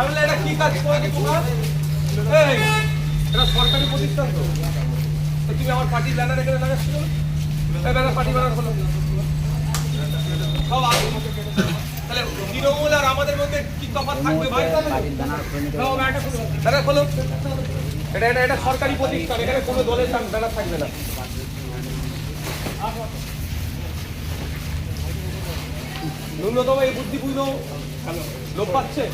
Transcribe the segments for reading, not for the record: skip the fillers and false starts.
এটা কি কাজ করে তোমার? এই এটা সরকারি প্রতিষ্ঠান তো, তুমি আমার পার্টির ব্যানার এখানে লাগাচ্ছিল, এই ব্যানার পার্টি ব্যানার হলো সব আগে। তাহলে তৃণমূল আর আমাদের মধ্যে কি তফাৎ থাকবে ভাই? ব্যানার খোলো। এটা এটা এটা সরকারি প্রতিষ্ঠান, এখানে কোনো দলের ব্যানার থাকবে না। ন্যূনতম এই বুদ্ধিপূর্ণ লোক পাচ্ছে।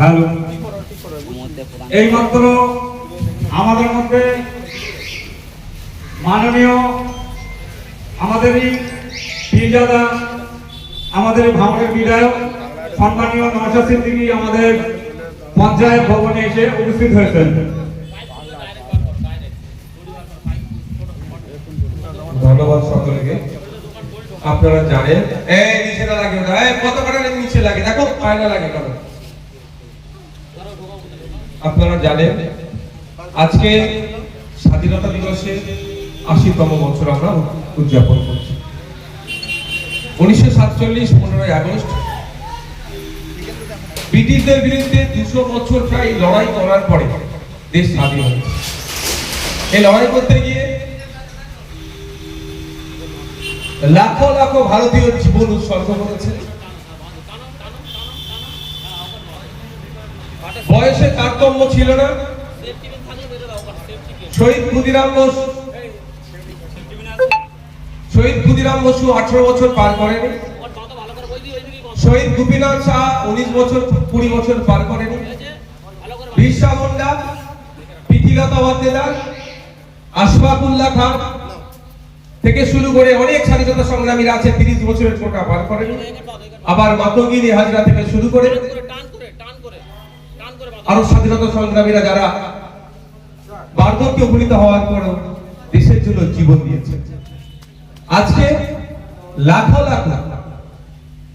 হ্যালো, এই মাত্র আমাদের মধ্যে মাননীয় আমাদেরই পীরজাদা, আমাদের ভাঙড়ের বিধায়ক সম্মানীয় নওশাদ সিদ্দিকী আমাদের পঞ্চায়েত ভবনে এসে উপস্থিত হয়েছেন। ধন্যবাদ সকলকে। আপনারা জানেন এই নিচে না লাগে ওটা, এই পতাকাটা নিচে লাগে, দেখো আয়না লাগে কেন? আপনারা জানেন আজকে স্বাধীনতা দিবসের ৮০তম বছর আমরা উদযাপন করছি। 1947 15ই আগস্ট ব্রিটিশদের বিরুদ্ধে 200 বছর প্রায় লড়াই করার পরে দেশ স্বাধীন হয়েছে। এই লড়াই করতে গিয়ে লাখো লাখো ভারতীয় জীবন উৎসর্গ করেছে। বয়সে তারতম্য ছিল না। শহীদ ক্ষুদিরাম বসু 18 বছর পার করেনি। শহীদ গোপীনাথ শাহ 19 বছর 20 বছর পার করেনি। বিরসা মুন্ডা, প্রীতিলতা ওয়াদ্দেদার, আশফাকুল্লাহ খান থেকে শুরু করে অনেক স্বাধীনতা সংগ্রামীরা আছে 30 বছরের কোটা পার করেনি। আবার মাতঙ্গিনী হাজরা থেকে শুরু করে আরো স্বাধীনতা সংগ্রামীরা যারা বার্ধক্যে উপনীত হওয়ার পরেও দেশের জন্য জীবন দিয়েছে। আজকে লাখো লাখ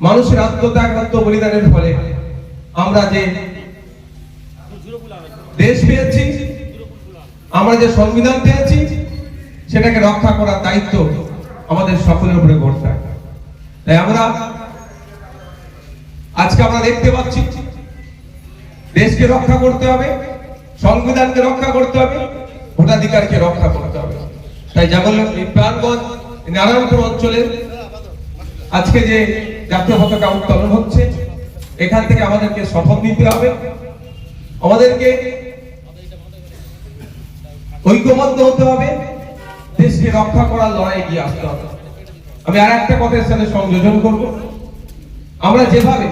মানুষের আত্মত্যাগ, আত্মবলিদানের ফলে আমরা যে দেশ পেয়েছি, আমরা যে সংবিধান পেয়েছি, সেটাকে রক্ষা করার দায়িত্ব আমাদের সকলের উপরে বর্তায়। তাই আজকে আমরা দেখতে পাচ্ছি দেশকে রক্ষা করতে হবে, সংবিধানকে রক্ষা করতে হবে, ভোটাধিকারকে রক্ষা করতে হবে। তাই প্রাণগঞ্জ নারায়ণপুর অঞ্চলে আজকে যে জাতীয় পতাকা উত্তোলন হচ্ছে, এখান থেকে আমাদেরকে শপথ নিতে হবে, আমাদেরকে ঐক্যবদ্ধ হতে হবে, দেশকে রক্ষা করার লড়াই এগিয়ে আসতে হবে। আমি আর একটা কথার সাথে সংযোজন করব। আমরা যেভাবে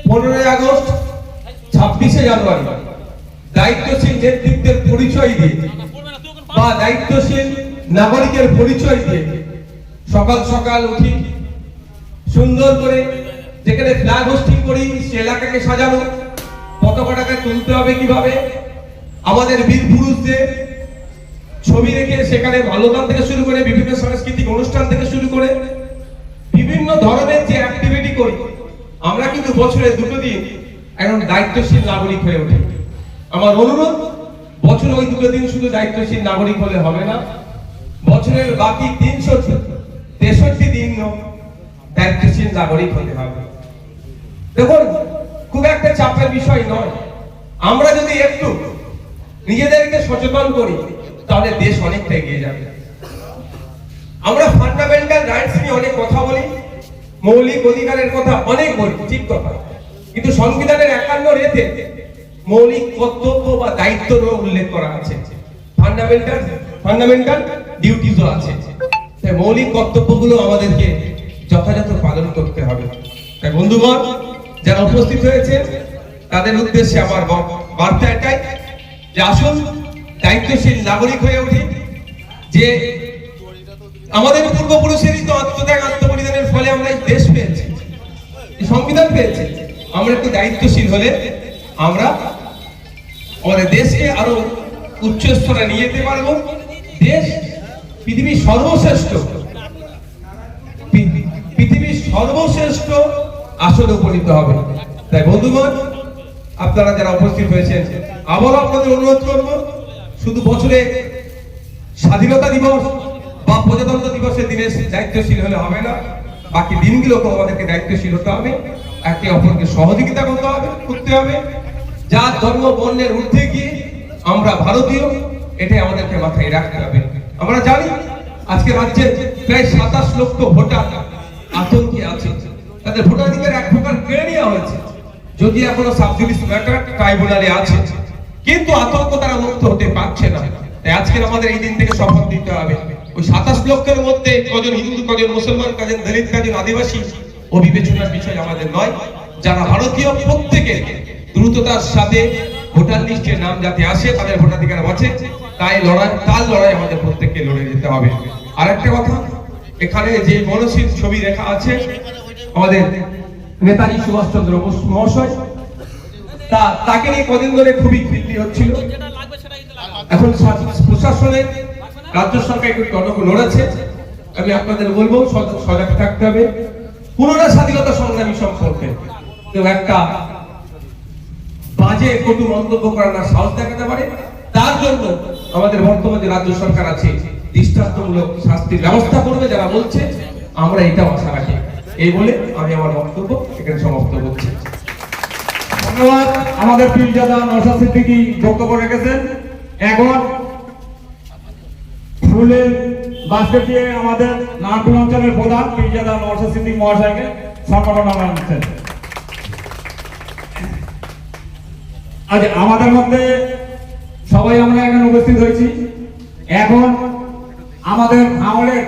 15ই আগস্ট 26শে জানুয়ারি দায়িত্বশীল নেতৃত্বের পরিচয় দিয়ে বা দায়িত্বশীল নাগরিকের পরিচয় দিয়ে সকাল সকাল উঠি, সুন্দর করে যেখানে ফ্ল্যাগ হোস্টিং করি সে এলাকাকে সাজানো, পতাকাটাকে তুলতে হবে কিভাবে, আমাদের বীর পুরুষদের ছবি রেখে সেখানে মাল্যদান থেকে শুরু করে বিভিন্ন সাংস্কৃতিক অনুষ্ঠান থেকে শুরু করে বিভিন্ন ধরনের যে অ্যাক্টিভিটি করি, আমরা কিন্তু বছরে 2 দিন একজন দায়িত্বশীল নাগরিক হয়ে ওঠে। আমার অনুরোধ, বছরে ওই 2 দিন শুধু দায়িত্বশীল নাগরিক হলে হবে না, বছরের বাকি 363 দিন দায়িত্বশীল নাগরিক হতে হবে। দেখুন, খুব একটা চাপের বিষয় নয়। আমরা যদি একটু নিজেদেরকে সচেতন করি তাহলে দেশ অনেকটা এগিয়ে যাবে। আমরা ফান্ডামেন্টাল রাইটস নিয়ে অনেক কথা বলি, মৌলিক অধিকারের কথা অনেক বলি, ঠিক কথা, কিন্তু সংবিধানের 51 রেতে মৌলিক কর্তব্য বা দায়িত্বের উল্লেখ করা আছে, ফান্ডামেন্টাল ডিউটিজও আছে। তাই মৌলিক কর্তব্যগুলো আমাদেরকে যথাযথ পালন করতে হবে। তাই বন্ধুগণ, যারা উপস্থিত হয়েছে তাদের উদ্দেশ্যে আমার বার্তা এটাই যে আসুন দায়িত্বশীল নাগরিক হয়ে উঠি। যে আমাদের পূর্বপুরুষেরই তো আত্মত্যাগ, আত্মবলিদানের ফলে আমরা এই দেশ পেয়েছি, এই সংবিধান পেয়েছি। আমরা একটু দায়িত্বশীল হলে আমরা আমাদের দেশকে আরো উচ্চ স্তরে নিয়ে যেতে পারবো। দেশ পৃথিবীর সর্বশ্রেষ্ঠ আসনে উপনীত হবে। তাই বন্ধুগণ, আপনারা যারা উপস্থিত হয়েছেন, আবারও আপনাদের অনুরোধ করব, শুধু বছরে স্বাধীনতা দিবস বা প্রজাতন্ত্র দিবসের দিনে দায়িত্বশীল হলে হবে না, বাকি দিনগুলোকেও আমাদেরকে দায়িত্বশীল হতে হবে। একে অপরকে সহযোগিতা করতে হবে। যার ধর্ম বর্ণের ঊর্ধ্বে গিয়ে আমরা ভারতীয়, এটাই আমাদেরকে মাথায় রাখতে হবে। আমরা জানি আজকে রাজ্যে প্রায় 27 লক্ষ ভোটার আতঙ্কে আছে, তাদের ভোটাধিকার এক প্রকার কেড়ে নেওয়া হয়েছে, যদি এখনো সাব জুডিস ম্যাটার ট্রাইব্যুনালে আছে, কিন্তু আতঙ্ক তারা মুক্ত হতে পারছে না। তাই আজকের আমাদের এই দিন থেকে শপথ নিতে হবে, ওই 27 লক্ষের মধ্যে কজন হিন্দু, কজন মুসলমান, কজন দলিত, কজন আদিবাসী ও বিবেচনার বিষয় আমাদের নয়। যারা ভারতীয় প্রত্যেকের দ্রুততার সাথে ভোটার লিস্টে নাম যাতে আসে, তাদের ভোটাধিকার আছে, তার লড়াই আমাদের প্রত্যেককে লড়ে যেতে হবে। আর একটা কথা, এখানে যে মনশীল ছবি রেখা আছে আমাদের নেতাজি সুভাষচন্দ্র বোস মহাশয়, তাকে নিয়ে কদিন ধরে খুবই কীর্তি হচ্ছিল। এখন প্রশাসনের রাজ্য সরকার একটু টনক নড়েছে। আমি আপনাদের বলবো সজাগ থাকতে হবে। পুরোটা স্বাধীনতা সংগ্রামী সম্পর্কে কেউ একটা বাজে কটু মন্তব্য করার না সাহস দেখাতে পারে, তার জন্য আমাদের বর্তমানে রাজ্য সরকার আছে, দৃষ্টান্তমূলক শাস্তির ব্যবস্থা করবে যারা বলছে, আমরা এটাও আশা রাখি। এই বলে আমি আমার বক্তব্য এখানে সমাপ্ত করছি। ধন্যবাদ। আমাদের পীরজাদা নওশাদ সিদ্দিকী বক্তব্য রেখেছেন। এখন ফুলের বাস্কেট দিয়ে আমাদের নাগপুর অঞ্চলের প্রধান পীরজাদা নওশাদ সিদ্দিকী মহাশয়কে সম্মাননা জানাচ্ছেন। আজ আমাদের মধ্যে সবাই আমরা এখানে উপস্থিত হয়েছি। এখন আমাদের ভাঙড়ের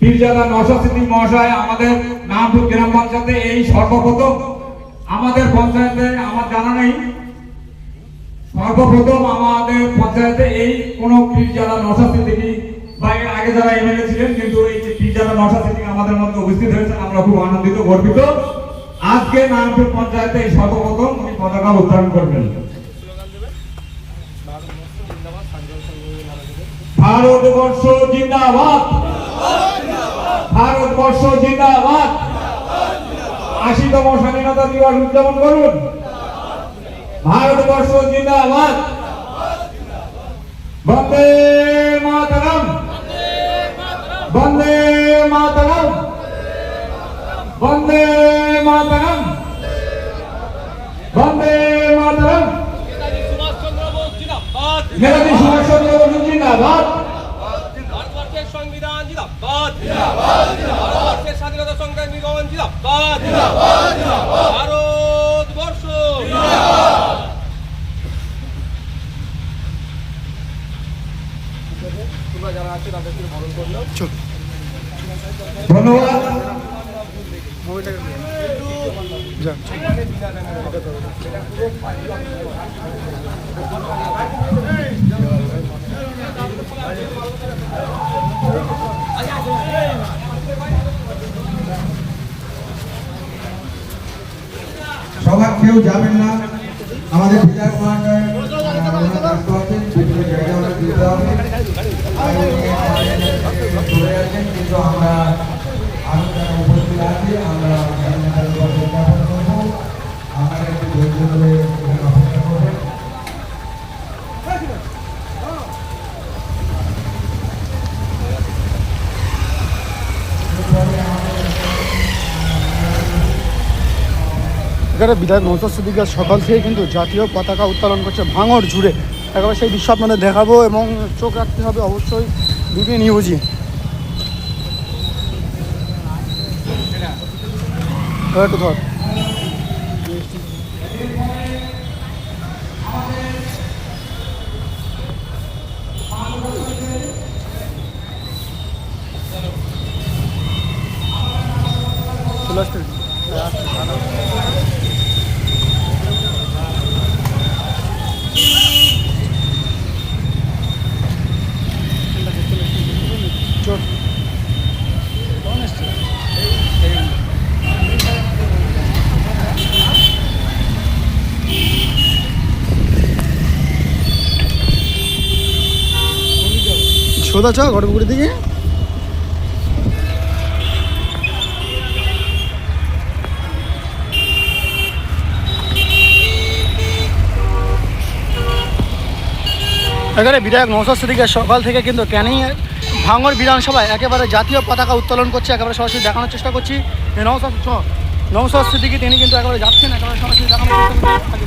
পীরজাদা নওশাদ সিদ্দিকী মহাশয় আমাদের নাগপুর গ্রাম পঞ্চায়েতে এই সর্বপ্রথম, আমাদের পঞ্চায়েতে আমার জানা নেই, সর্বপ্রথম আমাদের পঞ্চায়েতে এই কোন পীরজাদা নওশাদ সিদ্দিকী বা এর আগে যারা এমএলএ ছিলেন, কিন্তু এই যে পীরজাদা নওশাদ সিদ্দিকী আমাদের মধ্যে উপস্থিত হয়েছেন, আমরা খুব আনন্দিত, গর্বিত। আজকে নাগপুর পঞ্চায়েতে এই সর্বপ্রথম উনি পতাকা উত্তোলন করবেন। ভারতবর্ষ জিন্দাবাদ, ভারতবর্ষ জিন্দাবাদ। 80তম স্বাধীনতা দিবস উদযাপন করুন। ভারতবর্ষ জিন্দাবাদ। বন্দে মাতরম, বন্দে মাতরম, বন্দে মাতরম, বন্দে মাতরম। নেতাজি সুভাষচন্দ্র বোস জিন্দাবাদ, নেতাজি সুভাষচন্দ্র বোস জিন্দাবাদ, ভারতবর্ষের সংবিধান জিন্দাবাদ, ভারতবর্ষের স্বাধীনতা সংগ্রামীগণ জিন্দাবাদ, ভারতবর্ষ যারা আছে তাদেরকে বরণ করলাম। ধন্যবাদ। সবাই কেউ যাবেন না, আমাদের বিধায়ক মহাশয় ব্যস্ত আছেন, বিভিন্ন জায়গায় আমরা দিতে হবে, কিন্তু আমরা আরো যারা উপস্থিত আছি আমরা উদযাপন করবো। আপনারা একটু ধৈর্য ধরে এখানে অপেক্ষা করবেন। এখানে বিধায়ক নওশাদ সিদ্দিকী সকাল থেকে কিন্তু জাতীয় পতাকা উত্তোলন করছে ভাঙড় জুড়ে। একবার সেই দৃশ্য আপনাদের দেখাবো এবং চোখ রাখতে হবে অবশ্যই দুটি নিউজই। একটু ধর চলে আসতে সোদা চা গড়পুকুরের দিকে। এখানে বিধায়ক নওশাদ সিদ্দিকী সকাল থেকে কিন্তু ক্যানিং ভাঙড় বিধানসভায় একেবারে জাতীয় পতাকা উত্তোলন করছে। একেবারে সরাসরি দেখানোর চেষ্টা করছি। নওশাদ চ নওশাদ সিদ্দিকী তিনি কিন্তু একেবারে যাচ্ছেন, একেবারে সরাসরি দেখানোর চেষ্টা করছেন।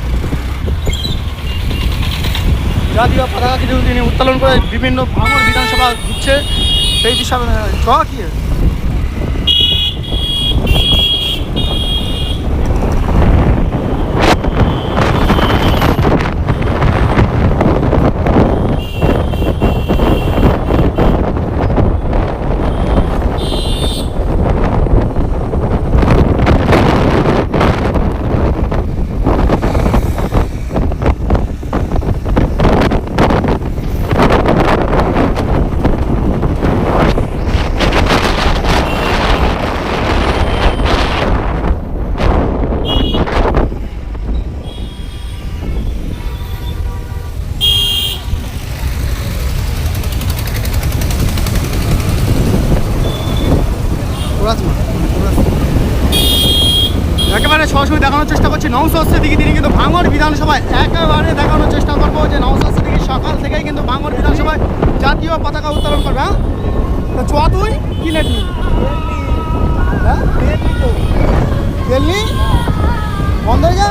জাতীয় পতাকা কিন্তু তিনি উত্তোলন করে বিভিন্ন ভাঙড় বিধানসভা ঘুরছে, সেই দৃশ্য চ কি একেবারে সরাসরি দেখানোর চেষ্টা করছি নওশাদ সিদ্দিকী তিনি কিন্তু ভাঙড় বিধানসভায় একেবারে দেখানোর চেষ্টা করবো যে নওশাদ সিদ্দিকী সকাল থেকেই কিন্তু ভাঙড় বিধানসভায় জাতীয় পতাকা উত্তোলন করবে। হ্যাঁ তো চ তুই কি নেটনি হ্যাঁ গেলনি বন্ধ হয়ে যা